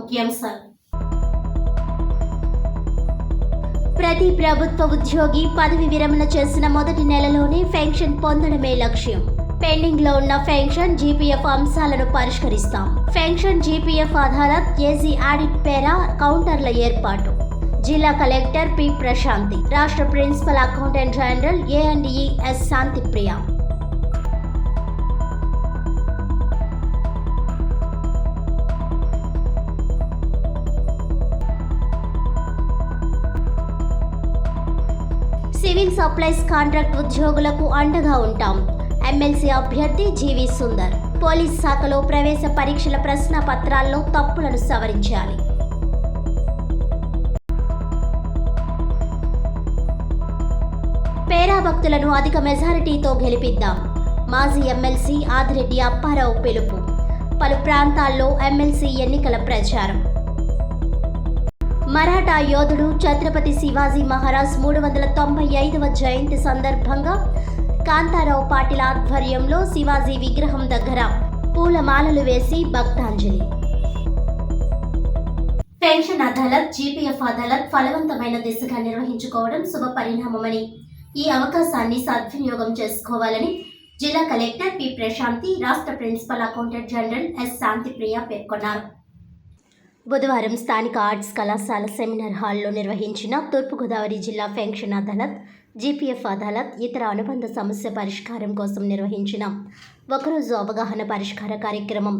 ముఖ్యాంశాలు. ప్రతి ప్రభుత్వ ఉద్యోగి పదవి విరమణ చేసిన మొదటి నెలలోనే పెన్షన్ పొందడమే లక్ష్యం. పెండింగ్ లో ఉన్న పెన్షన్ జీపీఎఫ్ అంశాలను పరిష్కరిస్తాం. పెన్షన్ జీపీఎఫ్ అదాలత్, ఏసీ ఆడిట్ పేర కౌంటర్ల ఏర్పాటు. జిల్లా కలెక్టర్ పి ప్రశాంతి, రాష్ట్ర ప్రిన్సిపల్ అకౌంటెంట్ జనరల్ ఏ&ఈ S Shantipriya. Civil supplies contract ఉద్యోగులకు అండగా ఉంటాం. ఎమ్మెల్సీ అభ్యర్థి జీవి సుందర్. పోలీస్ శాఖలో ప్రవేశ పరీక్షల ప్రశ్న పత్రాల్లో తప్పులను సవరించాలి. పేరా భక్తులను అధిక మెజారిటీతో గెలిపిద్దాం. మాజీ ఎమ్మెల్సీ ఆదిరెడ్డి అప్పారావు పిలుపు. పలు ప్రాంతాల్లో ఎమ్మెల్సీ ఎన్నికల ప్రచారం. మరాఠా యోధుడు ఛత్రపతి శివాజీ మహారాజ్ 395వ జయంతి సందర్భంగా కాంతారావు పాటిల్ ఆధ్వర్యంలో శివాజీ విగ్రహం దగ్గర పూలమాలలు వేసి భక్తాంజలి. పెన్షన్ అదాలత్, జీపీఎఫ్ అదాలత్ ఫలవంతమైన దిశగా నిర్వహించుకోవడం శుభ పరిణామమని, ఈ అవకాశాన్ని సద్వినియోగం చేసుకోవాలని జిల్లా కలెక్టర్ పి ప్రశాంతి, రాష్ట్ర principal accountant general S Shantipriya పేర్కొన్నారు. బుధవారం స్థానిక ఆర్ట్స్ కళాశాల సెమినార్ హాల్లో నిర్వహించిన తూర్పుగోదావరి జిల్లా పెన్షన్ అదాలత్, జీపీఎఫ్ అదాలత్, ఇతర అనుబంధ సమస్య పరిష్కారం కోసం నిర్వహించిన ఒకరోజు అవగాహన పరిష్కార కార్యక్రమం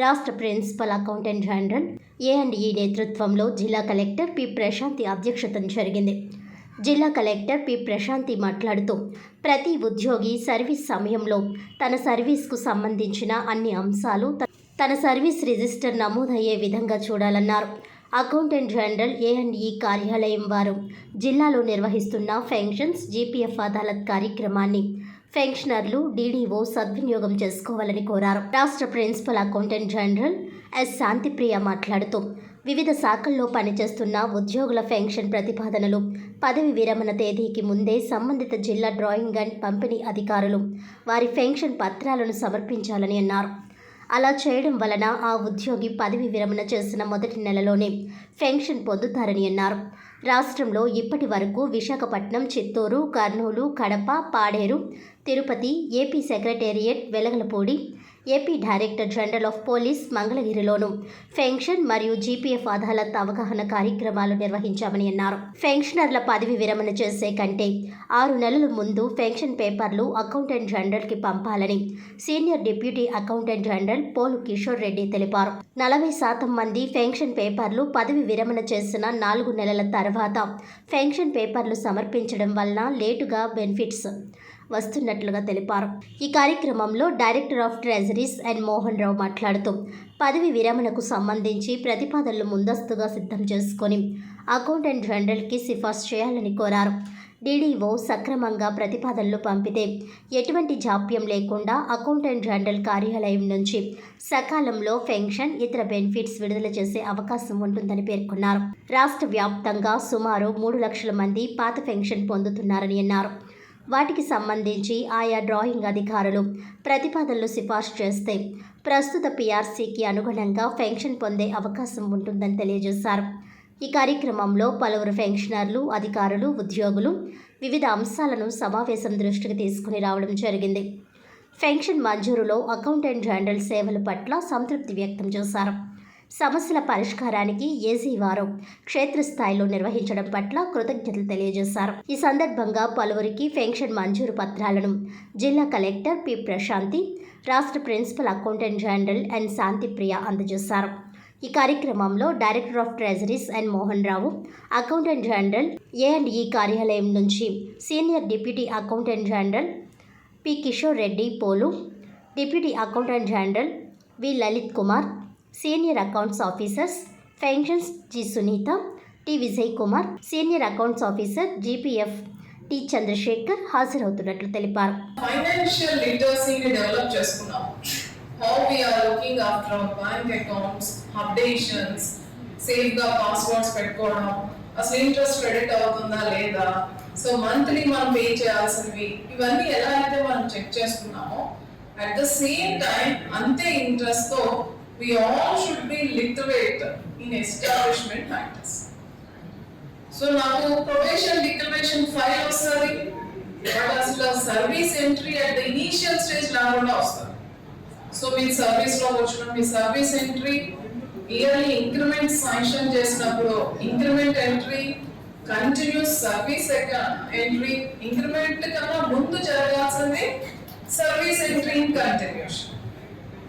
రాష్ట్ర ప్రిన్సిపల్ అకౌంటెంట్ జనరల్ ఏ&ఈ నేతృత్వంలో జిల్లా కలెక్టర్ పి ప్రశాంతి అధ్యక్షతన జరిగింది. జిల్లా కలెక్టర్ పి ప్రశాంతి మాట్లాడుతూ, ప్రతి ఉద్యోగి సర్వీస్ సమయంలో తన సర్వీస్కు సంబంధించిన అన్ని అంశాలు తన సర్వీస్ రిజిస్టర్ నమోదయ్యే విధంగా చూడాలన్నారు. అకౌంటెంట్ జనరల్ ఏ&ఈ కార్యాలయం వారు జిల్లాలో నిర్వహిస్తున్న పెన్షన్స్ జీపీఎఫ్ అదాలత్ కార్యక్రమాన్ని పెన్షనర్లు, డీడీఓ సద్వినియోగం చేసుకోవాలని కోరారు. రాష్ట్ర principal accountant general S Shantipriya మాట్లాడుతూ, వివిధ శాఖల్లో పనిచేస్తున్న ఉద్యోగుల పెన్షన్ ప్రతిపాదనలు పదవి విరమణ తేదీకి ముందే సంబంధిత జిల్లా డ్రాయింగ్ అండ్ పంపిణీ అధికారులు వారి పెన్షన్ పత్రాలను సమర్పించాలని అన్నారు. అలా చేయడం వలన ఆ ఉద్యోగి పదవి విరమణ చేసిన మొదటి నెలలోనే పెన్షన్ పొందుతారని అన్నారు. రాష్ట్రంలో ఇప్పటి వరకు Visakhapatnam, Chittoor, Kurnool, Kadapa, Paderu, Tirupati, AP secretariat, Velagalapudi, AP director general of police మంగళగిరిలోను పెన్షన్ మరియు జీపీఎఫ్ అదాలత్ అవగాహన కార్యక్రమాలు నిర్వహించామని అన్నారు. పెన్షనర్ల పదవి విరమణ చేసే కంటే 6 నెలల ముందు పెన్షన్ పేపర్లు అకౌంటెంట్ జనరల్కి పంపాలని senior deputy accountant general Polu Kishore Reddy తెలిపారు. 40% మంది పెన్షన్ పేపర్లు పదవి విరమణ చేసిన 4 నెలల తర్వాత పెన్షన్ పేపర్లు సమర్పించడం వలన లేటుగా బెనిఫిట్స్ వస్తున్నట్లుగా తెలిపారు. ఈ కార్యక్రమంలో director of treasuries N Mohan రావు మాట్లాడుతూ, పదవి విరమణకు సంబంధించి ప్రతిపాదనలు ముందస్తుగా సిద్ధం చేసుకొని అకౌంటెంట్ జనరల్కి సిఫార్సు చేయాలని కోరారు. డీడీఓ సక్రమంగా ప్రతిపాదనలు పంపితే ఎటువంటి జాప్యం లేకుండా అకౌంటెంట్ జనరల్ కార్యాలయం నుంచి సకాలంలో పెన్షన్, ఇతర బెనిఫిట్స్ విడుదల చేసే అవకాశం ఉంటుందని పేర్కొన్నారు. రాష్ట్ర వ్యాప్తంగా సుమారు 3 లక్షల మంది పాత పెన్షన్ పొందుతున్నారని అన్నారు. వాటికి సంబంధించి ఆయా డ్రాయింగ్ అధికారులు ప్రతిపాదనలు సిఫార్సు చేస్తే ప్రస్తుత పీఆర్సీకి అనుగుణంగా పెన్షన్ పొందే అవకాశం ఉంటుందని తెలియజేశారు. ఈ కార్యక్రమంలో పలువురు పెన్షనర్లు, అధికారులు, ఉద్యోగులు వివిధ అంశాలను సమావేశం దృష్టికి తీసుకుని రావడం జరిగింది. పెన్షన్ మంజూరులో అకౌంటెంట్ జనరల్ సేవల పట్ల సంతృప్తి వ్యక్తం చేశారు. సమస్యల పరిష్కారానికి ఏసీ వారు క్షేత్రస్థాయిలో నిర్వహించడం పట్ల కృతజ్ఞతలు తెలియజేశారు. ఈ సందర్భంగా పలువురికి పెన్షన్ మంజూరు పత్రాలను జిల్లా కలెక్టర్ పి ప్రశాంతి, రాష్ట్ర principal accountant general N Shantipriya అందజేశారు. ఈ కార్యక్రమంలో director of treasuries N Mohan Rao, accountant general ఏ&ఈ కార్యాలయం నుంచి senior deputy accountant general P Kishore Reddy Polu, deputy accountant general V Lalit Kumar, senior accounts officers pensions G Sunitha, T Vijay Kumar, senior accounts officer GPF T Chandrasekhar హాజరవుతున్నట్లు తెలిపారు. Financial లిటరసీని develop చేసుకున్నాం. How we are looking after our bank accounts, updations, safe గా passwords పెట్టుకోవడం, అసలు interest credit అవుతుందా లేదా, so monthly మనం పే చేయాల్సినవి, ఇవన్నీ ఎలా అయితే మనం చెక్ చేసుకున్నామో అట్ ద సేమ్ టైం అంతే ఇంట్రెస్ట్ తో we all should be literate in establishment matters. So నాకు ప్రొబేషన్ డిక్లరేషన్ ఫైల్ వస్తుంది, బట్ అసలు service entry at the initial stage లేకుండా వస్తుంది. సో మీరు సర్వీస్ లో వచ్చిన మీ service entry yearly increment sanction చేసినప్పుడు increment entry, continuous service entry, increment కన్నా ముందు జరగాల్సింది సర్వీస్ ఎంట్రీ ఇన్ కంటిన్యూషన్.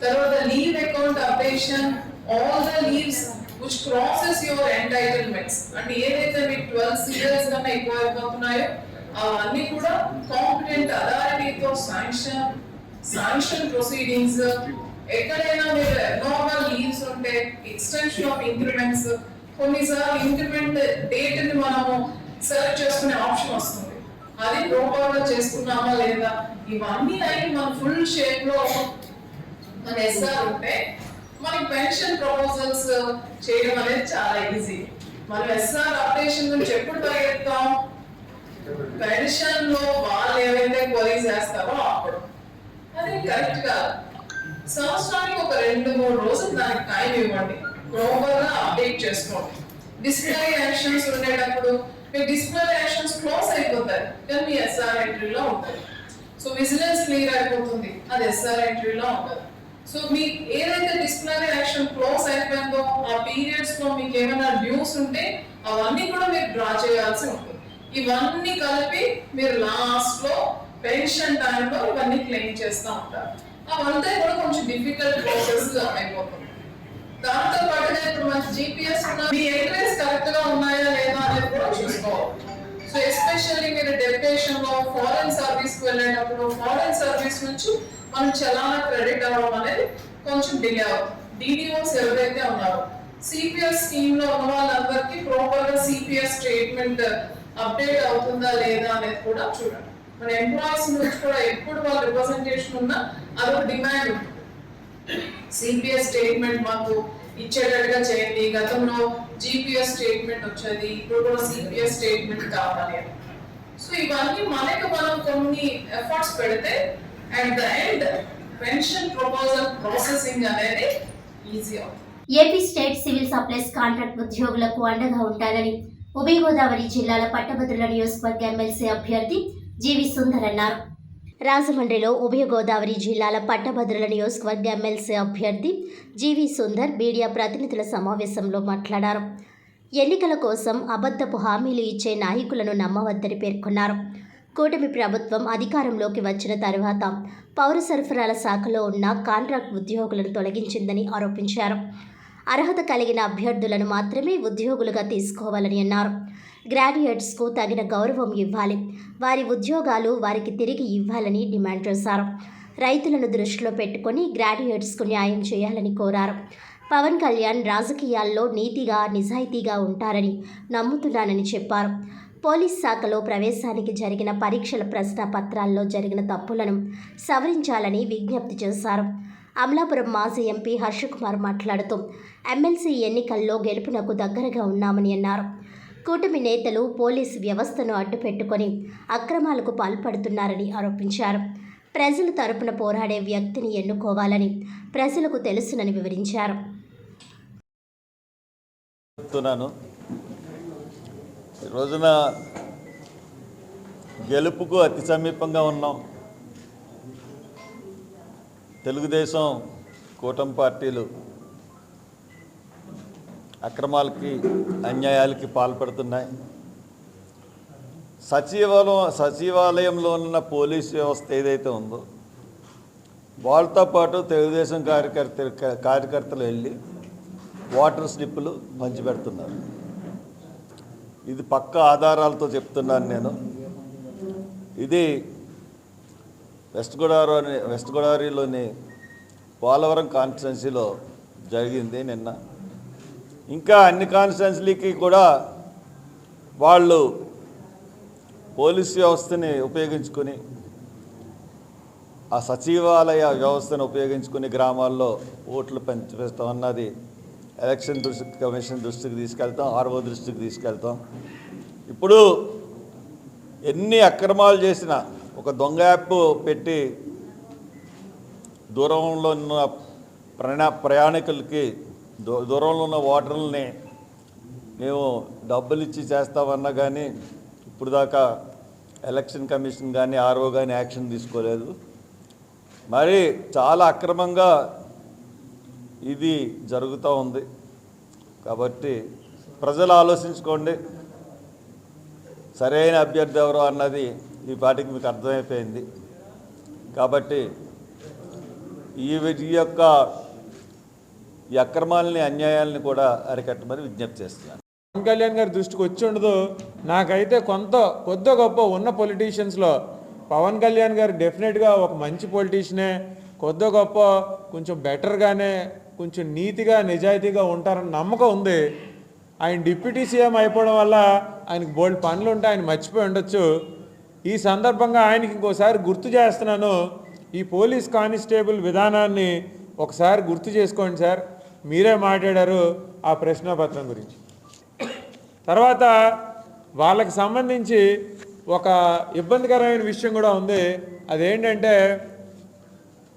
తర్వాత leave account updation, all the leaves which crosses your entitlements అంటే ఏదైతే మీకు 12 సీరియల్స్ కన్నా ఎక్కువ అయిపోతున్నాయో అవన్నీ కూడా కాంపిటెంట్ అథారిటీతో శాంక్షన్ ప్రొసీడింగ్స్, ఎక్కడైనా మీరు అబ్నార్మల్ లీవ్స్ ఉంటే ఎక్స్టెన్షన్ ఆఫ్ ఇంక్రిమెంట్స్, కొన్నిసార్లు ఇంక్రిమెంట్ డేట్ ని మనము సెలెక్ట్ చేసుకునే ఆప్షన్ వస్తుంది, అది ప్రాపర్ గా చేసుకున్నామా లేదా, ఇవన్నీ అయి మన ఫుల్ షేప్ లో మన ఎస్ఆర్ ఉంటే మనకి పెన్షన్ ప్రపోజల్స్ చేయడం అనేది చాలా ఈజీ. మనం ఎస్ఆర్ అప్డేషన్ గురించి ఎప్పుడు పరిగెత్తాం, పెన్షన్ లో వాళ్ళు ఏవైతే క్వరీస్ వేస్తారో అప్పుడు. అది కరెక్ట్ గా సంవత్సరానికి ఒక 2-3 రోజులు దానికి టైం ఇవ్వండి, ప్రాపర్ గా అప్డేట్ చేసుకోండి. డిస్ప్లే యాక్షన్స్ ఉండేటప్పుడు మీ డిస్ప్లే యాక్షన్స్ క్లోజ్ అయిపోతాయి కానీ మీ ఎస్ఆర్ ఎంట్రీలో ఉంటుంది. సో విజిలెన్స్ క్లియర్ అయిపోతుంది, అది ఎస్ఆర్ ఎంట్రీలో ఉంటుంది. సో మీకు ఏదైతే డిస్ప్లినరీ యాక్షన్ క్లోజ్ అయిపోయిందో ఆ పీరియడ్స్ లో మీకు ఏమైనా డ్యూస్ ఉంటే అవన్నీ కూడా మీరు డ్రా చేయాల్సి ఉంటుంది. ఇవన్నీ కలిపి మీరు లాస్ట్ లో పెన్షన్ టైంలో ఇవన్నీ క్లెయిమ్ చేస్తూ ఉంటారు. అవంతా కూడా కొంచెం డిఫికల్ట్ ప్రాసెస్ అయిపోతుంది. దాంతో పాటుగా ఇప్పుడు మనకి జీపీఎస్ ఉన్న మీ ఎంట్రీస్ కరెక్ట్ గా ఉన్నాయా లేదా అనేది కూడా చూసుకోవాలి. సో ఎస్పెషల్లీ మీరు డెప్యుటేషన్ లో ఫారెన్ సర్వీస్ కి వెళ్ళేటప్పుడు ఫారెన్ సర్వీస్ నుంచి మనం చలానా క్రెడిట్ అవ్వడం అనేది కొంచెం డిలే అవుతుంది. డిడిఓస్ ఎవరైతే ఉన్నారో సిపిఎస్ స్కీమ్ లో ఉన్న వాళ్ళందరికీ ప్రాపర్ గా సిపిఎస్ స్టేట్మెంట్ అప్డేట్ అవుతుందా లేదా అనేది కూడా చూడండి. మన ఎంప్లాయీస్ నుంచి కూడా ఎప్పుడు వాళ్ళ రిప్రజెంటేషన్ ఉన్నా అదొక డిమాండ్ ఉంటుంది, సిపిఎస్ స్టేట్మెంట్ మాకు ఇచ్చేటట్టుగా చేయండి, గతంలో జిపిఎస్ స్టేట్మెంట్ వచ్చేది ఇప్పుడు కూడా సిపిఎస్ స్టేట్మెంట్ కావాలి అని. సో ఇవన్నీ మనకు మనం కొన్ని ఎఫర్ట్స్ పెడితే at the end pension proposal processing అనేది ఈజీ అవుతుంది. AP state civil supplies contract ఉద్యోగులకు అండగా ఉంటానని ఉభయ గోదావరి జిల్లాల పట్టభద్రుల నియోజకవర్గ ఎమ్మెల్సీ అభ్యర్థి జీవి సుందర్ అన్నారు. రాజమండ్రిలో ఉభయ గోదావరి జిల్లాల పట్టభద్రుల నియోజకవర్గ ఎమ్మెల్సీ అభ్యర్థి జీవి సుందర్ మీడియా ప్రతినిధుల సమావేశంలో మాట్లాడారు. ఎన్నికల కోసం అబద్ధపు హామీలు ఇచ్చే నాయకులను నమ్మవద్దని పేర్కొన్నారు. కూటమి ప్రభుత్వం అధికారంలోకి వచ్చిన తర్వాత పౌర సరఫరాల శాఖలో ఉన్న కాంట్రాక్ట్ ఉద్యోగులను తొలగించిందని ఆరోపించారు. అర్హత కలిగిన అభ్యర్థులను మాత్రమే ఉద్యోగులుగా తీసుకోవాలని అన్నారు. గ్రాడ్యుయేట్స్కు తగిన గౌరవం ఇవ్వాలి, వారి ఉద్యోగాలు వారికి తిరిగి ఇవ్వాలని డిమాండ్ చేశారు. రైతులను దృష్టిలో పెట్టుకుని గ్రాడ్యుయేట్స్కు న్యాయం చేయాలని కోరారు. పవన్ కళ్యాణ్ రాజకీయాల్లో నీతిగా నిజాయితీగా ఉంటారని నమ్ముతున్నానని చెప్పారు. పోలీస్ శాఖలో ప్రవేశానికి జరిగిన పరీక్షల ప్రశ్న పత్రాల్లో జరిగిన తప్పులను సవరించాలని విజ్ఞప్తి చేశారు. అమలాపురం మాజీ ఎంపీ హర్షకుమార్ మాట్లాడుతూ ఎమ్మెల్సీ ఎన్నికల్లో గెలుపునకు దగ్గరగా ఉన్నామని అన్నారు. కూటమి నేతలు పోలీసు వ్యవస్థను అడ్డుపెట్టుకొని అక్రమాలకు పాల్పడుతున్నారని ఆరోపించారు. ప్రజల తరపున పోరాడే వ్యక్తిని ఎన్నుకోవాలని ప్రజలకు తెలుసునని వివరించారు. ఈ రోజున గెలుపుకు అతి సమీపంగా ఉన్నాం. తెలుగుదేశం కూటమి పార్టీలు అక్రమాలకి అన్యాయాలకి పాల్పడుతున్నాయి. సచివాలయంలో ఉన్న పోలీస్ వ్యవస్థ ఏదైతే ఉందో వాళ్ళతో పాటు తెలుగుదేశం కార్యకర్తలు వెళ్ళి వాటర్ స్లిప్పులు పంచిపెడుతున్నారు. ఇది పక్కా ఆధారాలతో చెప్తున్నాను నేను. ఇది వెస్ట్ గోదావరిలోని పోలవరం కాన్స్టిట్యున్సీలో జరిగింది నిన్న. ఇంకా అన్ని కాన్స్టిట్యున్సీలకి కూడా వాళ్ళు పోలీస్ వ్యవస్థని ఉపయోగించుకొని ఆ సచివాలయ వ్యవస్థను ఉపయోగించుకుని గ్రామాల్లో ఓట్లు పంచివేస్తామన్నది ఎలక్షన్ కమిషన్ దృష్టికి తీసుకెళ్తాం, ఆర్ఓ దృష్టికి తీసుకెళ్తాం. ఇప్పుడు ఎన్ని అక్రమాలు చేసినా ఒక దొంగ యాప్ పెట్టి దూరంలో ఉన్న ప్రయాణికులకి దూరంలో ఉన్న ఓటర్లని మేము డబ్బులు ఇచ్చి చేస్తామన్నా కానీ ఇప్పుడు దాకా ఎలక్షన్ కమిషన్ కానీ ఆర్ఓ కానీ యాక్షన్ తీసుకోలేదు. మరి చాలా అక్రమంగా ఇది జరుగుతూ ఉంది. కాబట్టి ప్రజలు ఆలోచించుకోండి, సరైన అభ్యర్థి ఎవరో అన్నది ఈ పాటికి మీకు అర్థమైపోయింది. కాబట్టి ఈ అక్రమాలని అన్యాయాలని కూడా అరికట్టమని విజ్ఞప్తి చేస్తున్నాను. పవన్ కళ్యాణ్ గారి దృష్టికి వచ్చి ఉండదు. నాకైతే కొద్ది గొప్ప ఉన్న పొలిటీషియన్స్లో పవన్ కళ్యాణ్ గారు డెఫినెట్గా ఒక మంచి పొలిటీషియనే. కొద్ది గొప్ప కొంచెం బెటర్గానే, కొంచెం నీతిగా నిజాయితీగా ఉంటారని నమ్మకం ఉంది. ఆయన డిప్యూటీ సీఎం అయిపోవడం వల్ల ఆయనకు బోల్డ్ పనులు ఉంటే ఆయన మర్చిపోయి ఉండొచ్చు. ఈ సందర్భంగా ఆయనకి ఇంకోసారి గుర్తు చేస్తున్నాను, ఈ పోలీస్ కానిస్టేబుల్ విధానాన్ని ఒకసారి గుర్తు చేసుకోండి సార్. మీరే మాట్లాడారు ఆ ప్రశ్నాపత్రం గురించి. తర్వాత వాళ్ళకి సంబంధించి ఒక ఇబ్బందికరమైన విషయం కూడా ఉంది. అదేంటంటే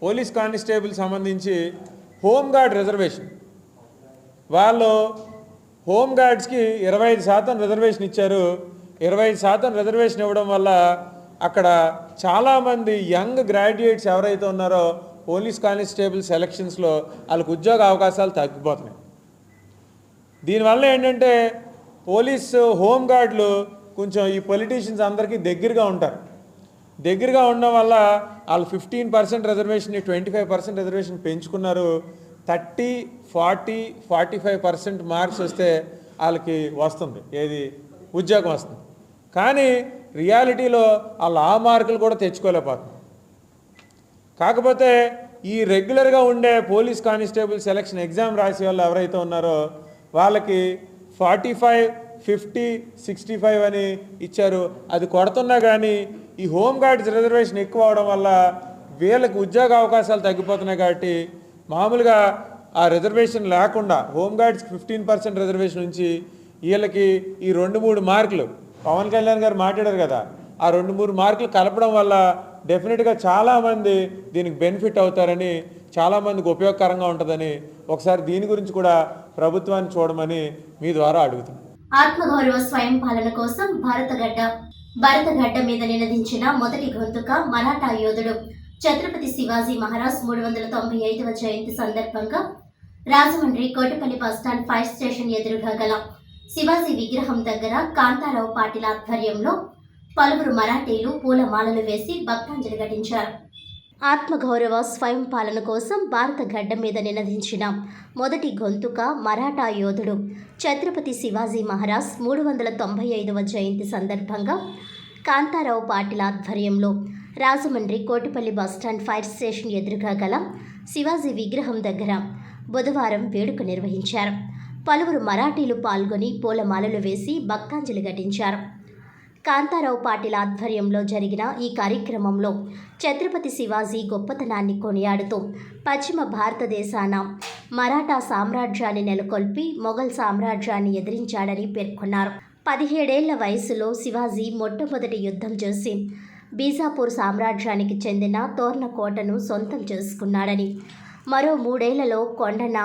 పోలీస్ కానిస్టేబుల్ సంబంధించి హోంగార్డ్ రిజర్వేషన్. వాళ్ళు హోంగార్డ్స్కి 25% రిజర్వేషన్ ఇచ్చారు. 25% రిజర్వేషన్ ఇవ్వడం వల్ల అక్కడ చాలామంది యంగ్ గ్రాడ్యుయేట్స్ ఎవరైతే ఉన్నారో పోలీస్ కానిస్టేబుల్ సెలక్షన్స్లో వాళ్ళకు ఉద్యోగ అవకాశాలు తగ్గిపోతున్నాయి. దీనివల్ల ఏంటంటే పోలీసు హోంగార్డులు కొంచెం ఈ పొలిటీషియన్స్ అందరికీ దగ్గరగా ఉంటారు. దగ్గరగా ఉండడం వల్ల వాళ్ళు 15% రిజర్వేషన్ని 25% రిజర్వేషన్ పెంచుకున్నారు. 30, 40, 45% మార్క్స్ వస్తే వాళ్ళకి వస్తుంది, ఏది ఉద్యోగం వస్తుంది. కానీ రియాలిటీలో వాళ్ళు ఆ మార్కులు కూడా తెచ్చుకోలేకపోతున్నారు. కాకపోతే ఈ రెగ్యులర్గా ఉండే పోలీస్ కానిస్టేబుల్ సెలక్షన్ ఎగ్జామ్ రాసే వాళ్ళు ఎవరైతే ఉన్నారో వాళ్ళకి 45, 50, 65 అని ఇచ్చారు. అది కొడుతున్నా కానీ ఈ హోంగార్డ్స్ రిజర్వేషన్ ఎక్కువ అవడం వల్ల వీళ్ళకి ఉద్యోగ అవకాశాలు తగ్గిపోతున్నాయి. కాబట్టి మామూలుగా ఆ రిజర్వేషన్ లేకుండా హోంగార్డ్స్కి 15% రిజర్వేషన్ నుంచి వీళ్ళకి ఈ 2-3 మార్కులు పవన్ కళ్యాణ్ గారు మాట్లాడారు కదా, ఆ 2-3 మార్కులు కలపడం వల్ల డెఫినెట్గా చాలామంది దీనికి బెనిఫిట్ అవుతారని, చాలామందికి ఉపయోగకరంగా ఉంటుందని ఒకసారి దీని గురించి కూడా ప్రభుత్వాన్ని చూడమని మీ ద్వారా అడుగుతున్నాను. ఆత్మగౌరవ స్వయం పాలన కోసం భరతగడ్డ మీద నినదించిన మొదటి గొంతుక మరాఠా యోధుడు ఛత్రపతి శివాజీ మహారాజ్ 395వ జయంతి సందర్భంగా Rajahmundry Kotipalli bus stand fire station ఎదురుగా గల శివాజీ విగ్రహం దగ్గర కాంతారావు పాటిల్ ఆధ్వర్యంలో పలువురు మరాఠీలు పూలమాలలు వేసి భక్తాంజలి ఘటించారు. ఆత్మగౌరవ స్వయం పాలన కోసం భారత గడ్డ మీద నినదించిన మొదటి గొంతుక మరాఠా యోధుడు ఛత్రపతి శివాజీ మహారాజ్ 395వ జయంతి సందర్భంగా కాంతారావు పాటిల్ ఆధ్వర్యంలో Rajahmundry Kotipalli bus stand fire station ఎదురుగా గల శివాజీ విగ్రహం దగ్గర బుధవారం వేడుక నిర్వహించారు. పలువురు మరాఠీలు పాల్గొని పూలమాలలు వేసి భక్తాంజలి ఘటించారు. కాంతారావు పాటిల్ ఆధ్వర్యంలో జరిగిన ఈ కార్యక్రమంలో ఛత్రపతి శివాజీ గొప్పతనాన్ని కొనియాడుతూ పశ్చిమ భారతదేశాన మరాఠా సామ్రాజ్యాన్ని నెలకొల్పి మొఘల్ సామ్రాజ్యాన్ని ఎదిరించాడని పేర్కొన్నారు. 17 ఏళ్ల వయసులో శివాజీ మొట్టమొదటి యుద్ధం చేసి బీజాపూర్ సామ్రాజ్యానికి చెందిన తోర్నకోటను సొంతం చేసుకున్నాడని, మరో 3 ఏళ్లలో కొండన,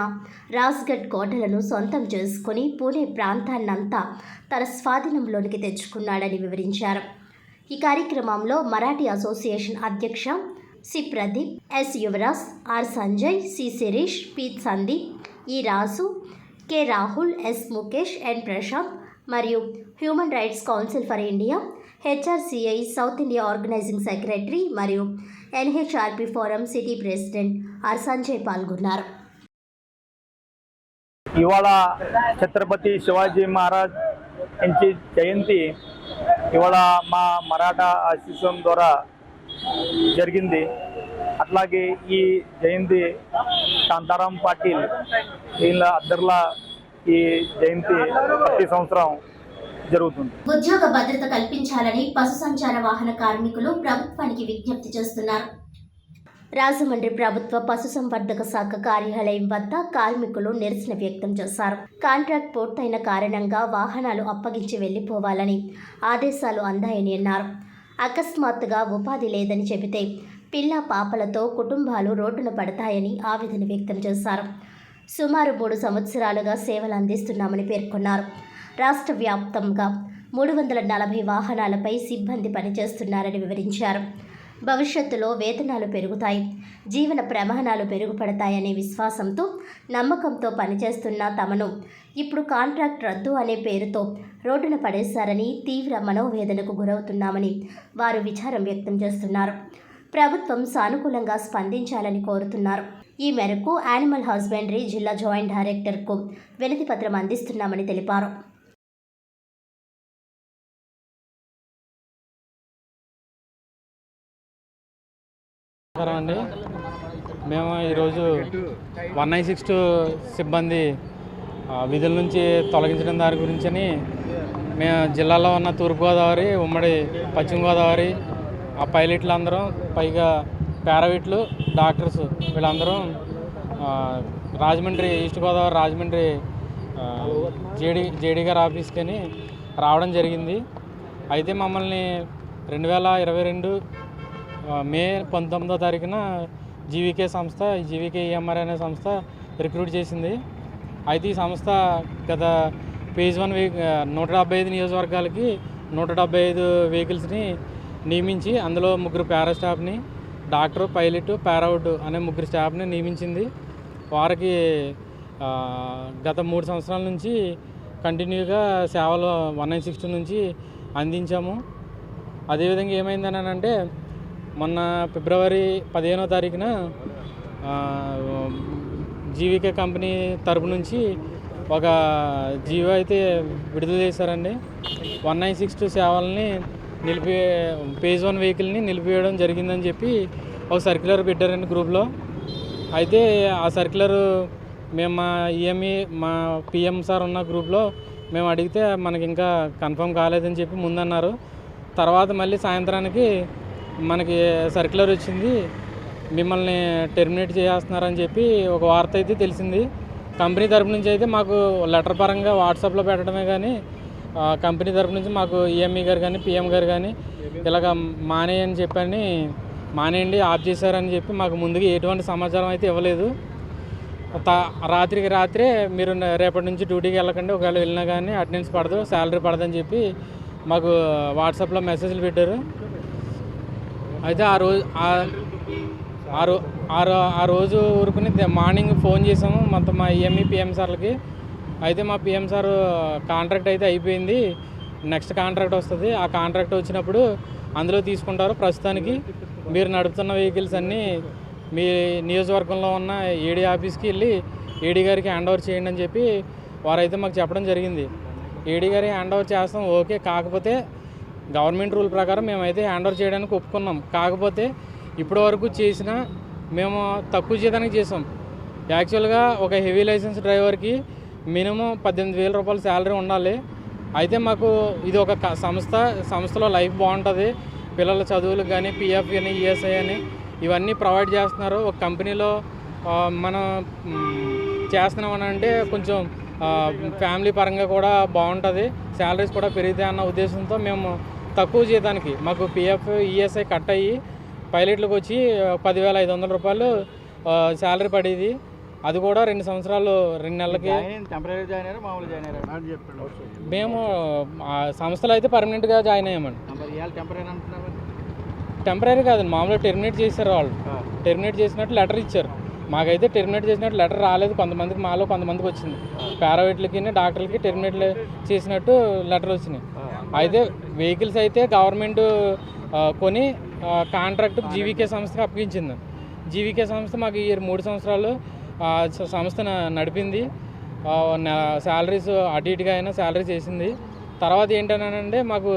రాజ్గఢ్ కోటలను సొంతం చేసుకుని పూణే ప్రాంతాన్నంతా తన స్వాధీనంలోనికి తెచ్చుకున్నాడని వివరించారు. ఈ కార్యక్రమంలో మరాఠీ అసోసియేషన్ అధ్యక్ష C Pradeep, S Yuvaraj, R Sanjay, C Shirish, P Sandeep, E Raju, K Rahul, S Mukesh, N Prashanth మరియు human rights council for India, HRCI south India organizing secretary మరియు NHRP forum city president R Sanjay పాల్గొన్నారు. ఇవాళ ఛత్రపతి శివాజీ మహారాజ్ ఇంచి జయంతి ఇవాళ మా మరాఠా అసోసియేషన్ ద్వారా జరిగింది. అట్లాగే ఈ జయంతి కాంతారాం పాటిల్ వీళ్ళ అద్దర్ల ఈ జయంతి ప్రతి సంవత్సరం జరుగుతుంది. ఉద్యోగ భద్రత కల్పించాలని పశు సంచార వాహన కార్మికులు ప్రభుత్వానికి విజ్ఞప్తి చేస్తున్నారు. రాజమండ్రి ప్రభుత్వ పశుసంవర్ధక శాఖ కార్యాలయం వద్ద కార్మికులు నిరసన వ్యక్తం చేశారు. కాంట్రాక్ట్ పూర్తయిన కారణంగా వాహనాలు అప్పగించి వెళ్లిపోవాలని ఆదేశాలు అందాయని అన్నారు. అకస్మాత్తుగా ఉపాధి లేదని చెబితే పిల్ల పాపలతో కుటుంబాలు రోడ్డున పడతాయని ఆవేదన వ్యక్తం చేశారు. సుమారు 3 సంవత్సరాలుగా సేవలు అందిస్తున్నామని పేర్కొన్నారు. రాష్ట్ర వ్యాప్తంగా 340 వాహనాలపై సిబ్బంది పనిచేస్తున్నారని వివరించారు. భవిష్యత్తులో వేతనాలు పెరుగుతాయి, జీవన ప్రమాణాలు మెరుగుపడతాయనే విశ్వాసంతో, నమ్మకంతో పనిచేస్తున్న తమను ఇప్పుడు కాంట్రాక్ట్ రద్దు అనే పేరుతో రోడ్డున పడేశారని తీవ్ర మనోవేదనకు గురవుతున్నామని వారు విచారం వ్యక్తం చేస్తున్నారు. ప్రభుత్వం సానుకూలంగా స్పందించాలని కోరుతున్నారు. ఈ మేరకు యానిమల్ హస్బెండరీ జిల్లా జాయింట్ డైరెక్టర్కు వినతి పత్రం అందిస్తున్నామని తెలిపారు. అండి, మేము ఈరోజు 196 సిబ్బంది విధుల నుంచి తొలగించడం దాని గురించని మేము జిల్లాలో ఉన్న తూర్పుగోదావరి, ఉమ్మడి పశ్చిమ గోదావరి ఆ పైలట్లు అందరం, పైగా పారావిట్లు, డాక్టర్స్ వీళ్ళందరం రాజమండ్రి, ఈస్ట్ గోదావరి రాజమండ్రి జేడీ గారి ఆఫీస్కి రావడం జరిగింది. అయితే మమ్మల్ని 2022 మే 19వ తారీఖున జీవీకే సంస్థ, జీవీకేఎంఆర్ అనే సంస్థ రిక్రూట్ చేసింది. అయితే ఈ సంస్థ గత phase 1 175 నియోజకవర్గాలకి 175 వెహికల్స్ని నియమించి అందులో 3 పారా స్టాఫ్ని, డాక్టర్, పైలట్, పారావుడ్ అనే 3 స్టాఫ్ని నియమించింది. వారికి గత 3 సంవత్సరాల నుంచి కంటిన్యూగా సేవలు 196 నుంచి అందించాము. అదేవిధంగా ఏమైందని అంటే మొన్న ఫిబ్రవరి 15వ తారీఖున జీవీకే కంపెనీ తరపు నుంచి ఒక జీవో అయితే విడుదల చేశారండి. 196 సేవల్ని phase 1 వెహికల్ని నిలిపివేయడం జరిగిందని చెప్పి ఒక సర్క్యులర్ పెట్టారండి గ్రూప్లో. అయితే ఆ సర్క్యులర్ మేము మా ఈఎంఈ, మా పిఎం సార్ ఉన్న గ్రూప్లో మేము అడిగితే మనకి ఇంకా కన్ఫర్మ్ కాలేదని చెప్పి ముందన్నారు. తర్వాత మళ్ళీ సాయంత్రానికి మనకి సర్క్యులర్ వచ్చింది, మిమ్మల్ని టెర్మినేట్ చేస్తున్నారని చెప్పి ఒక వార్త అయితే తెలిసింది. కంపెనీ తరపు నుంచి అయితే మాకు లెటర్ పరంగా వాట్సాప్లో పెట్టడమే కానీ కంపెనీ తరపు నుంచి మాకు ఈఎంఈ గారు కానీ పిఎం గారు కానీ ఇలాగ మానేయని చెప్పని, మానేయండి, ఆఫ్ చేశారని చెప్పి మాకు ముందుగా ఎటువంటి సమాచారం అయితే ఇవ్వలేదు. రాత్రికి రాత్రే మీరు రేపటి నుంచి డ్యూటీకి వెళ్ళకండి, ఒకవేళ వెళ్ళినా కానీ అటెండెన్స్ పడదు, శాలరీ పడదని చెప్పి మాకు వాట్సాప్లో మెసేజ్లు పెట్టారు. అయితే ఆ రోజు ఊరుకుని మార్నింగ్ ఫోన్ చేసాము మొత్తం మా ఈఎంఈ పిఎం సార్లకి. అయితే మా పిఎం సార్ కాంట్రాక్ట్ అయితే అయిపోయింది, నెక్స్ట్ కాంట్రాక్ట్ వస్తుంది, ఆ కాంట్రాక్ట్ వచ్చినప్పుడు అందులో తీసుకుంటారు. ప్రస్తుతానికి మీరు నడుపుతున్న వెహికల్స్ అన్నీ మీ నియోజకవర్గంలో ఉన్న ఏడీ ఆఫీస్కి వెళ్ళి ఏడీ గారికి హ్యాండ్ ఓవర్ చేయండి అని చెప్పి వారైతే మాకు చెప్పడం జరిగింది. ఏడీ గారికి హ్యాండ్ ఓవర్ చేస్తాం, ఓకే. కాకపోతే గవర్నమెంట్ రూల్ ప్రకారం మేమైతే హ్యాండ్ ఓవర్ చేయడానికి ఒప్పుకున్నాం. కాకపోతే ఇప్పటి వరకు చేసిన మేము తక్కువ జీతానికి చేసాం. యాక్చువల్గా ఒక హెవీ లైసెన్స్ డ్రైవర్కి మినిమం 18,000 రూపాయల శాలరీ ఉండాలి. అయితే మాకు ఇది ఒక సంస్థలో లైఫ్ బాగుంటుంది, పిల్లల చదువులకు కానీ పిఎఫ్ అని ఈఎస్ఐ అని ఇవన్నీ ప్రొవైడ్ చేస్తున్నారు. ఒక కంపెనీలో మనం చేస్తున్నామని అంటే కొంచెం ఫ్యామిలీ పరంగా కూడా బాగుంటుంది, శాలరీస్ కూడా పెరుగుతాయి అన్న ఉద్దేశంతో మేము తక్కువ జీతానికి మాకు పిఎఫ్ ఈఎస్ఐ కట్ అయ్యి పైలట్లకు వచ్చి 10,500 రూపాయలు శాలరీ పడేది. అది కూడా 2 సంవత్సరాలు 2 నెలలకి. మేము సంస్థలో అయితే పర్మనెంట్గా జాయిన్ అయ్యామండి. టెంపరీ కాదండి, మామూలుగా టెర్మినేట్ చేశారు వాళ్ళు. టెర్మినేట్ చేసినట్టు లెటర్ ఇచ్చారు. మాకైతే టెర్మినేట్ చేసినట్టు లెటర్ రాలేదు. కొంతమందికి, మాలో కొంతమందికి వచ్చింది. పారావెట్లకి, డాక్టర్లకి టెర్మినేట్ చేసినట్టు లెటర్ వచ్చినాయి. అయితే వెహికల్స్ అయితే గవర్నమెంట్ కొని కాంట్రాక్ట్ జీవీకే సంస్థకి అప్పగించింది. జీవీకే సంస్థ మాకు ఈ 3 సంవత్సరాలు సంస్థ నడిపింది. శాలరీస్ అటు ఇటుగా అయినా శాలరీ చేసింది. తర్వాత ఏంటనంటే మాకు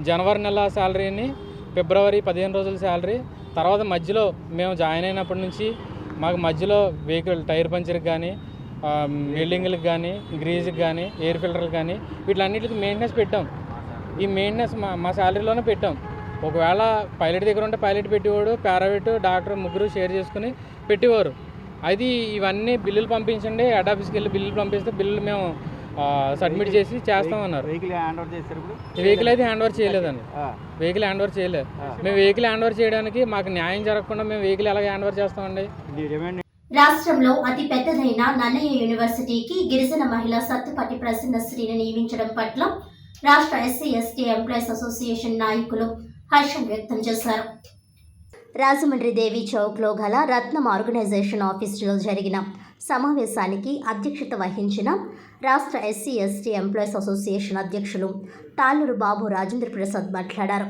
జనవరి నెల శాలరీని, ఫిబ్రవరి 15 రోజుల శాలరీ, తర్వాత మధ్యలో మేము జాయిన్ అయినప్పటి నుంచి మాకు మధ్యలో వెహికల్ టైర్ పంచర్కి కానీ, వెల్డింగ్లకు కానీ, గ్రీజ్కి కానీ, ఎయిర్ ఫిల్టర్కి కానీ వీటిలన్నిటికి మెయింటెనెన్స్ పెట్టాం. ఈ మెయింటెనెన్స్ మా శాలరీలోనే పెట్టాం. ఒకవేళ పైలట్ దగ్గర ఉంటే పైలట్ పెట్టేవాడు, పారావెట్, డాక్టర్ 3 షేర్ చేసుకుని పెట్టేవారు. అది ఇవన్నీ బిల్లులు పంపించండి, హెడ్ ఆఫీస్కి వెళ్ళి బిల్లులు పంపిస్తే బిల్లులు మేము సబ్మిట్ చేసి చేస్తామన్నారు. వెహికల్ హ్యాండ్ ఓవర్ చేశారు. ఇప్పుడు వెహికల్ అయితే హ్యాండ్ ఓవర్ చేయలేదండి. వెహికల్ హ్యాండ్ ఓవర్ చేయలేదు. మేము వెహికల్ హ్యాండ్ ఓవర్ చేయడానికి మాకు న్యాయం జరగకుండా మేము వెహికల్ ఎలాగ హ్యాండ్ ఓవర్ చేస్తామండి? రాష్ట్రంలో అతి పెద్దదైన నన్నయ్య యూనివర్సిటీకి గిరిజన మహిళ సత్తుపట్టి ప్రసన్నశ్రీని నియమించడం పట్ల రాష్ట్ర ఎస్సీ ఎస్టీ ఎంప్లాయీస్ అసోసియేషన్ నాయకులు హర్షం వ్యక్తం చేశారు. రాజమండ్రి దేవి చౌక్లో గల రత్నం ఆర్గనైజేషన్ ఆఫీసులో జరిగిన సమావేశానికి అధ్యక్షత వహించిన రాష్ట్ర ఎస్సీ ఎస్టీ ఎంప్లాయీస్ అసోసియేషన్ అధ్యక్షులు తాళ్ళూరు బాబు రాజేంద్ర ప్రసాద్ మాట్లాడారు.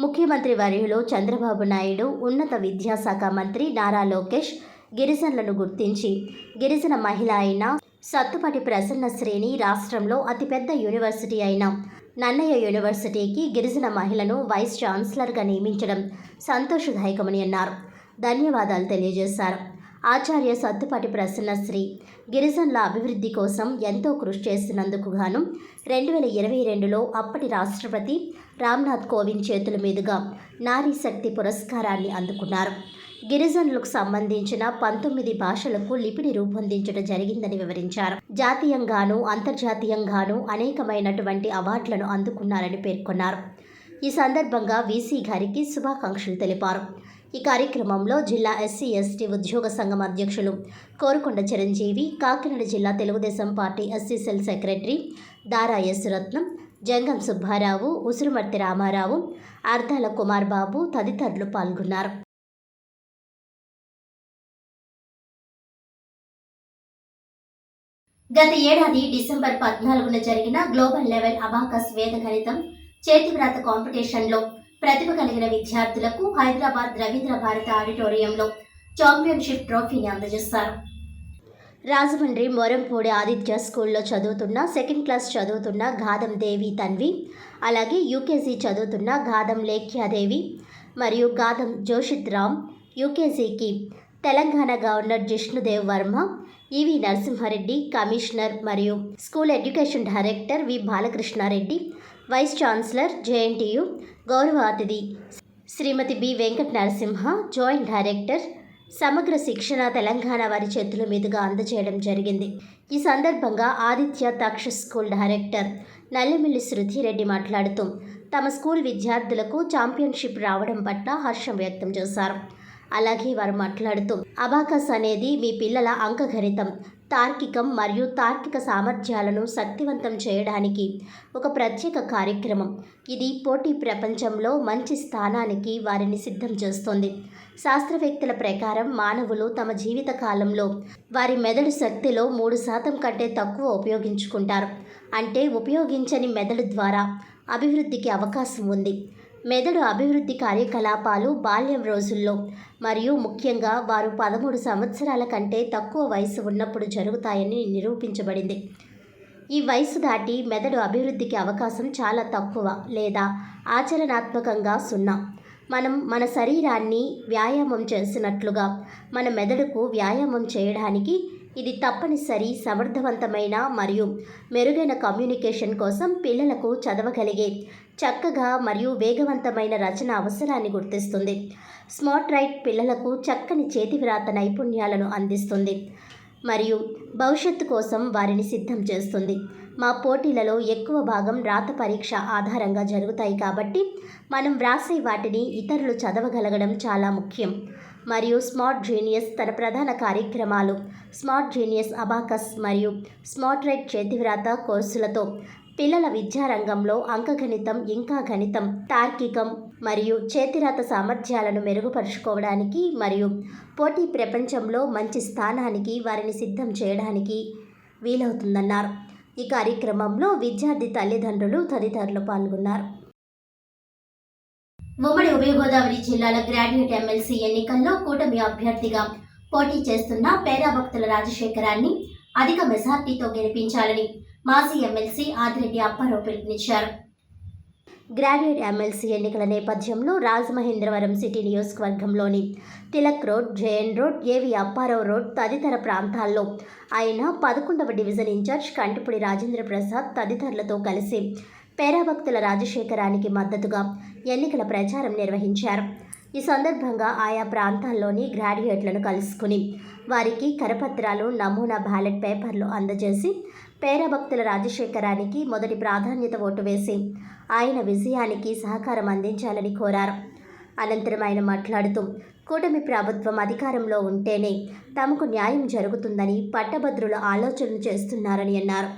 ముఖ్యమంత్రి వర్యులు చంద్రబాబు నాయుడు, ఉన్నత విద్యాశాఖ మంత్రి నారా లోకేష్ గిరిజనులను గుర్తించి గిరిజన మహిళ అయిన సత్తుపట్టి ప్రసన్నశ్రీని రాష్ట్రంలో అతిపెద్ద యూనివర్సిటీ అయిన నన్నయ్య యూనివర్సిటీకి గిరిజన మహిళను వైస్ ఛాన్సలర్గా నియమించడం సంతోషదాయకమని అన్నారు. ధన్యవాదాలు తెలియజేశారు. ఆచార్య సత్తుపట్టి ప్రసన్నశ్రీ గిరిజనుల అభివృద్ధి కోసం ఎంతో కృషి చేసినందుకు గాను 2022లో అప్పటి రాష్ట్రపతి రామ్నాథ్ కోవింద్ చేతుల మీదుగా నారీ శక్తి పురస్కారాన్ని అందుకున్నారు. గిరిజనులకు సంబంధించిన 19 భాషలకు లిపిని రూపొందించడం జరిగిందని వివరించారు. జాతీయంగానూ అంతర్జాతీయంగానూ అనేకమైనటువంటి అవార్డులను అందుకున్నారని పేర్కొన్నారు. ఈ సందర్భంగా వీసీ గారికి శుభాకాంక్షలు తెలిపారు. ఈ కార్యక్రమంలో జిల్లా ఎస్సీ ఎస్టీ ఉద్యోగ సంఘం అధ్యక్షులు కోరుకొండ చిరంజీవి, కాకినాడ జిల్లా Telugu Desam party SC cell secretary దారా ఎస్ రత్నం, జంగం సుబ్బారావు, ఉసురుమర్తి రామారావు, అర్ధాల కుమార్ బాబు తదితరులు పాల్గొన్నారు. గత ఏడాది డిసెంబర్ 14న జరిగిన గ్లోబల్ లెవెల్ అబాకస్ వేద గణితం చేతివ్రాత కాంపిటీషన్లో ప్రతిభ కలిగిన విద్యార్థులకు హైదరాబాద్ రవీంద్ర భారతి ఆడిటోరియంలో ఛాంపియన్షిప్ ట్రోఫీని అందజేశారు. రాజమండ్రి మొరంపూడి ఆదిత్య స్కూల్లో చదువుతున్న సెకండ్ క్లాస్ చదువుతున్న గాదం దేవి తన్వి, అలాగే యూకేజీ చదువుతున్న గాదం లేఖ్యాదేవి మరియు గాదం జోషిత్ రామ్, యూకేజీకి Telangana governor Jishnudev Varma, E V Narasimhareddy commissioner మరియు school education director V Balakrishnareddy, vice chancellor JNTU గౌరవ అతిథి Srimati B Venkata Narasimha, joint director Samagra Shikshana Telangana వారి చేతుల మీదుగా అందజేయడం జరిగింది. ఈ సందర్భంగా ఆదిత్య తక్ష స్కూల్ డైరెక్టర్ నల్లమిల్లి శృతిరెడ్డి మాట్లాడుతూ తమ స్కూల్ విద్యార్థులకు ఛాంపియన్షిప్ రావడం పట్ల హర్షం వ్యక్తం చేశారు. అలాగే వారు మాట్లాడుతూ అబాకస్ అనేది మీ పిల్లల అంకగణితం, తార్కికం మరియు తార్కిక సామర్థ్యాలను శక్తివంతం చేయడానికి ఒక ప్రత్యేక కార్యక్రమం. ఇది పోటీ ప్రపంచంలో మంచి స్థానానికి వారిని సిద్ధం చేస్తుంది. శాస్త్రవేత్తల ప్రకారం మానవులు తమ జీవిత కాలంలో వారి మెదడు శక్తిలో 3% కంటే తక్కువ ఉపయోగించుకుంటారు. అంటే ఉపయోగించని మెదడు ద్వారా అభివృద్ధికి అవకాశం ఉంది. మెదడు అభివృద్ధి కార్యకలాపాలు బాల్యం రోజుల్లో మరియు ముఖ్యంగా వారు 13 సంవత్సరాల కంటే తక్కువ వయసు ఉన్నప్పుడు జరుగుతాయని నిరూపించబడింది. ఈ వయసు దాటి మెదడు అభివృద్ధికి అవకాశం చాలా తక్కువ లేదా ఆచరణాత్మకంగా 0. మనం మన శరీరాన్ని వ్యాయామం చేసినట్లుగా మన మెదడుకు వ్యాయామం చేయడానికి ఇది తప్పనిసరి. సమర్థవంతమైన మరియు మెరుగైన కమ్యూనికేషన్ కోసం పిల్లలకు చదవగలిగే చక్కగా మరియు వేగవంతమైన రచన అవసరాన్ని గుర్తిస్తుంది. స్మార్ట్ రైట్ పిల్లలకు చక్కని చేతివ్రాత నైపుణ్యాలను అందిస్తుంది మరియు భవిష్యత్తు కోసం వారిని సిద్ధం చేస్తుంది. మా పోటీలలో ఎక్కువ భాగం రాత పరీక్ష ఆధారంగా జరుగుతాయి కాబట్టి మనం వ్రాసే వాటిని ఇతరులు చదవగలగడం చాలా ముఖ్యం. మరియు స్మార్ట్ జీనియస్ తన ప్రధాన కార్యక్రమాలు స్మార్ట్ జీనియస్ అబాకస్ మరియు స్మార్ట్ రైట్ చేతివ్రాత కోర్సులతో పిల్లల విద్యారంగంలో అంకగణితం, ఇంకా గణితం, తార్కికం మరియు చేతిరాత సామర్థ్యాలను మెరుగుపరుచుకోవడానికి మరియు పోటీ ప్రపంచంలో మంచి స్థానానికి వారిని సిద్ధం చేయడానికి వీలవుతుందన్నారు. ఈ కార్యక్రమంలో విద్యార్థి తల్లిదండ్రులు తదితరులు పాల్గొన్నారు. ఉమ్మడి ఉభయ గోదావరి జిల్లాల గ్రాడ్యుయేట్ ఎమ్మెల్సీ ఎన్నికల్లో కూటమి అభ్యర్థిగా పోటీ చేస్తున్న పేరాభక్తుల రాజశేఖరాన్ని అధిక మెజార్టీతో గెలిపించాలని మాజీ ఎమ్మెల్సీ ఆదిరెడ్డి అప్పారావు పిలుపునిచ్చారు. గ్రాడ్యుయేట్ ఎమ్మెల్సీ ఎన్నికల నేపథ్యంలో రాజమహేంద్రవరం సిటీ నియోజకవర్గంలోని తిలక్ రోడ్, జేఎన్ రోడ్, ఏవి అప్పారావు రోడ్ తదితర ప్రాంతాల్లో ఆయన 11వ డివిజన్ ఇన్ఛార్జ్ కంటిపూడి రాజేంద్ర ప్రసాద్ తదితరులతో కలిసి పేరాభక్తుల రాజశేఖరానికి మద్దతుగా ఎన్నికల ప్రచారం నిర్వహించారు. ఈ సందర్భంగా ఆయా ప్రాంతాల్లోని గ్రాడ్యుయేట్లను కలుసుకుని వారికి కరపత్రాలు, నమూనా బ్యాలెట్ పేపర్లు అందజేసి పేరభక్తుల రాజశేఖరానికి మొదటి ప్రాధాన్యత ఓటు వేసి ఆయన విజయానికి సహకారం అందించాలని కోరారు. అనంతరం ఆయన మాట్లాడుతూ కూటమి ప్రభుత్వం అధికారంలో ఉంటేనే తమకు న్యాయం జరుగుతుందని పట్టభద్రుల ఆలోచనలు చేస్తున్నారని అన్నారు.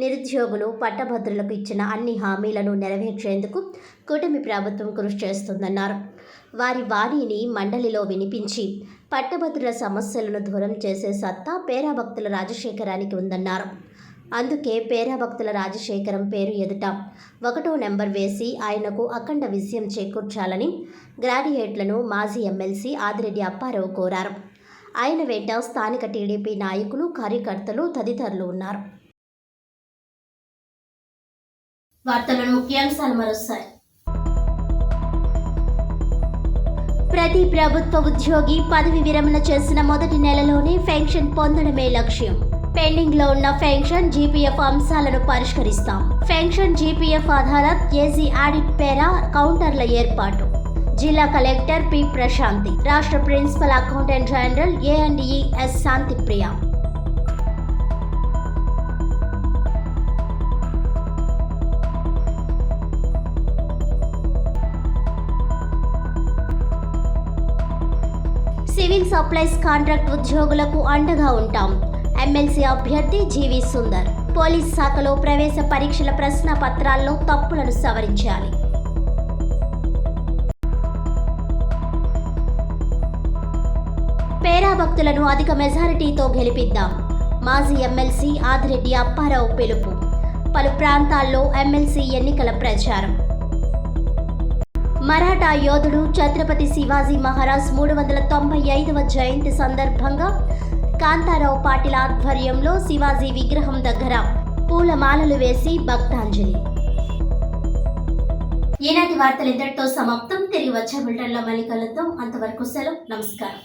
నిరుద్యోగులు పట్టభద్రులకు ఇచ్చిన అన్ని హామీలను నెరవేర్చేందుకు కూటమి ప్రభుత్వం కృషి చేస్తుందన్నారు. వారి వాణిని మండలిలో వినిపించి పట్టభద్రుల సమస్యలను దూరం చేసే సత్తా పేరాభక్తుల రాజశేఖరానికి ఉందన్నారు. అందుకే పేరాభక్తుల రాజశేఖరం పేరు ఎదుట 1వ నెంబర్ వేసి ఆయనకు అఖండ విజయం చేకూర్చాలని గ్రాడ్యుయేట్లను మాజీ ఎమ్మెల్సీ ఆదిరెడ్డి అప్పారావు కోరారు. ఆయన వెంట స్థానిక టీడీపీ నాయకులు, కార్యకర్తలు తదితరులు ఉన్నారు. వార్తలను ముఖ్యాంశాలు మరోసారి. ప్రతి ప్రభుత్వ ఉద్యోగి పదవి విరమణ చేసిన మొదటి నెలలోనే పెన్షన్ పొందడమే లక్ష్యం. పెండింగ్ లో ఉన్న పెన్షన్, జీపీఎఫ్ అంశాలను పరిష్కరిస్తాం. పెన్షన్, జీపీఎఫ్ అదాలత్, ఏజీ ఆడిట్ పేర కౌంటర్ల ఏర్పాటు. జిల్లా కలెక్టర్ పి ప్రశాంతి, రాష్ట్ర ప్రిన్సిపల్ అకౌంటెంట్ జనరల్ ఏ&ఈ S Shantipriya. Civil supplies contract ఉద్యోగులకు అండగా ఉంటాం. ఎమ్మెల్సీ అభ్యర్థి జీవి సుందర్. పోలీస్ శాఖలో ప్రవేశ పరీక్షల ప్రశ్న పత్రాల్లో తప్పులను సవరించాలి. పేరాభక్తులను అధిక మెజారిటీతో గెలిపిద్దాం. మాజీ ఎమ్మెల్సీ ఆదిరెడ్డి అప్పారావు పిలుపు. పలు ప్రాంతాల్లో ఎమ్మెల్సీ ఎన్నికల ప్రచారం. మరాఠా యోధుడు ఛత్రపతి శివాజీ మహారాజ్ 395వ జయంతి సందర్భంగా కాంతారావు పాటిల్ ఆధ్వర్యంలో శివాజీ విగ్రహం దగ్గర పూలమాలలు వేసి భక్తాంజలి. ఈనాటి వార్తలు ఇంతటితో సమాప్తం. తిరిగి వచ్చే బులెటిన్లో మళ్ళీ కలుద్దాం. అంతవరకు సెలవు. నమస్కారం.